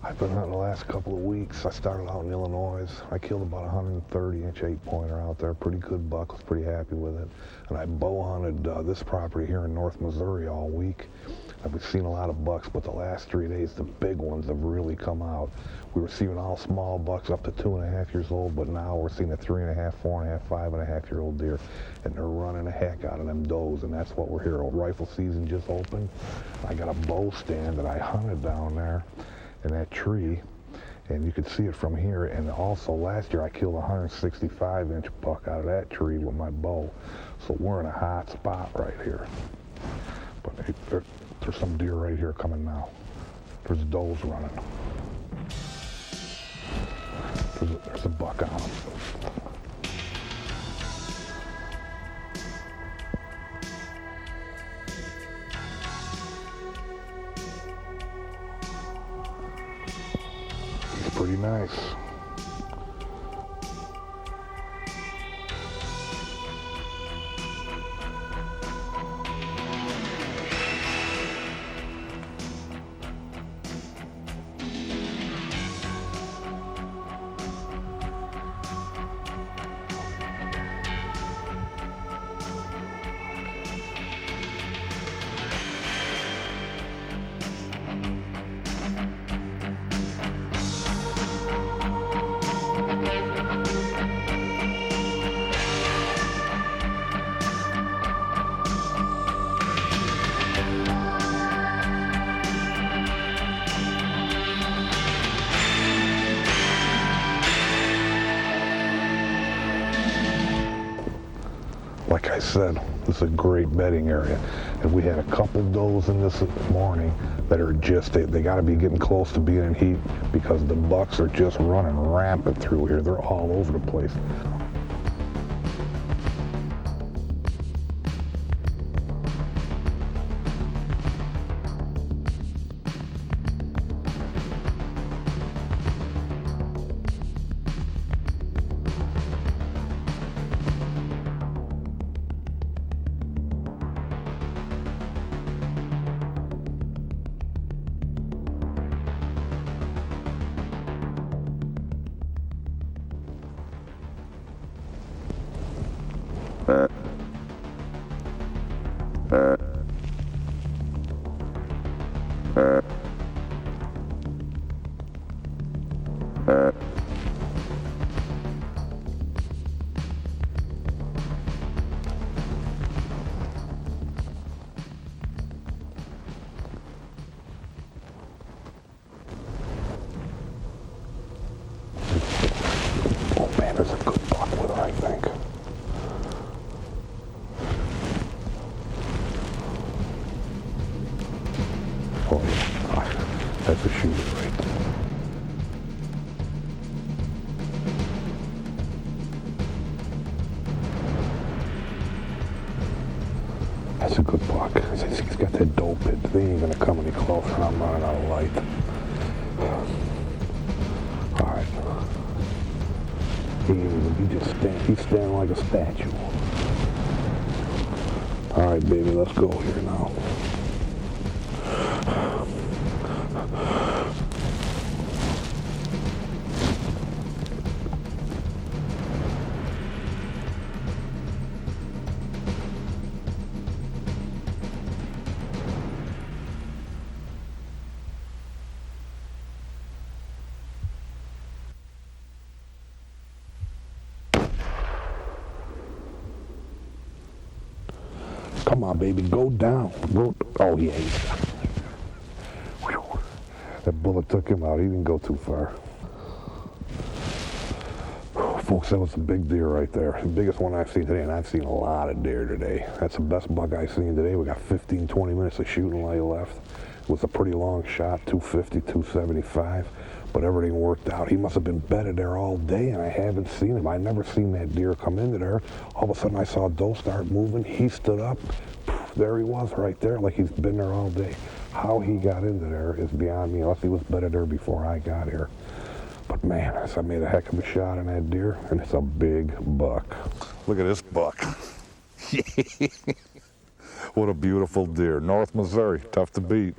I've been hunting the last couple of weeks. I started out in Illinois. I killed about a 130-inch 8-pointer out there. Pretty good buck. Was pretty happy with it. And I bow hunted this property here in North Missouri all week. I've seen a lot of bucks, but the last 3 days, the big ones have really come out. We were seeing all small bucks up to 2.5 years old, but now we're seeing a 3.5, 4.5, 5.5-year-old deer, and they're running the heck out of them does, and that's what we're here. Rifle season just opened. I got a bow stand that I hunted down there in that tree, and you could see it from here. And also last year I killed a 165-inch buck out of that tree with my bow. So we're in a hot spot right here. But there's some deer right here coming now. There's does running. There's a buck on them. He's pretty nice. Like I said, this is a great bedding area. And we had a couple does in this morning that are just, they got to be getting close to being in heat because the bucks are just running rampant through here. They're all over the place. Oh man, there's a good buck with her, I think. Oh yeah, that's a shooter right there. That's a good buck. He's got that dope pit. They ain't gonna come any closer. I'm running out of light. All right. He's standing like a statue. All right, baby, let's go here now. Come on, baby, go down. Oh, yeah, that bullet took him out. He didn't go too far. Folks, that was a big deer right there. The biggest one I've seen today, and I've seen a lot of deer today. That's the best buck I've seen today. We got 15, 20 minutes of shooting while he left. It was a pretty long shot, 250, 275, but everything worked out. He must have been bedded there all day, and I haven't seen him. I never seen that deer come into there. All of a sudden, I saw a doe start moving. He stood up. There he was right there, like he's been there all day. How he got into there is beyond me, unless he was bedded there before I got here. But man, I made a heck of a shot on that deer, and it's a big buck. Look at this buck. What a beautiful deer. North Missouri, tough to beat.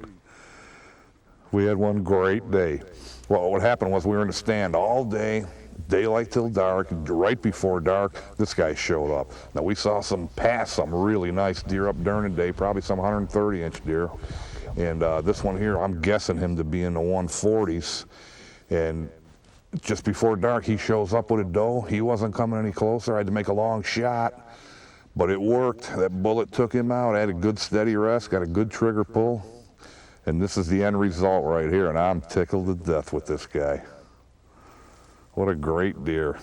We had one great day. Well, what happened was we were in the stand all day, daylight till dark. Right before dark, this guy showed up. Now we saw some really nice deer up during the day, probably some 130-inch deer. And this one here, I'm guessing him to be in the 140s. And just before dark, he shows up with a doe. He wasn't coming any closer. I had to make a long shot, but it worked. That bullet took him out. I had a good steady rest, got a good trigger pull. And this is the end result right here, and I'm tickled to death with this guy. What a great deer.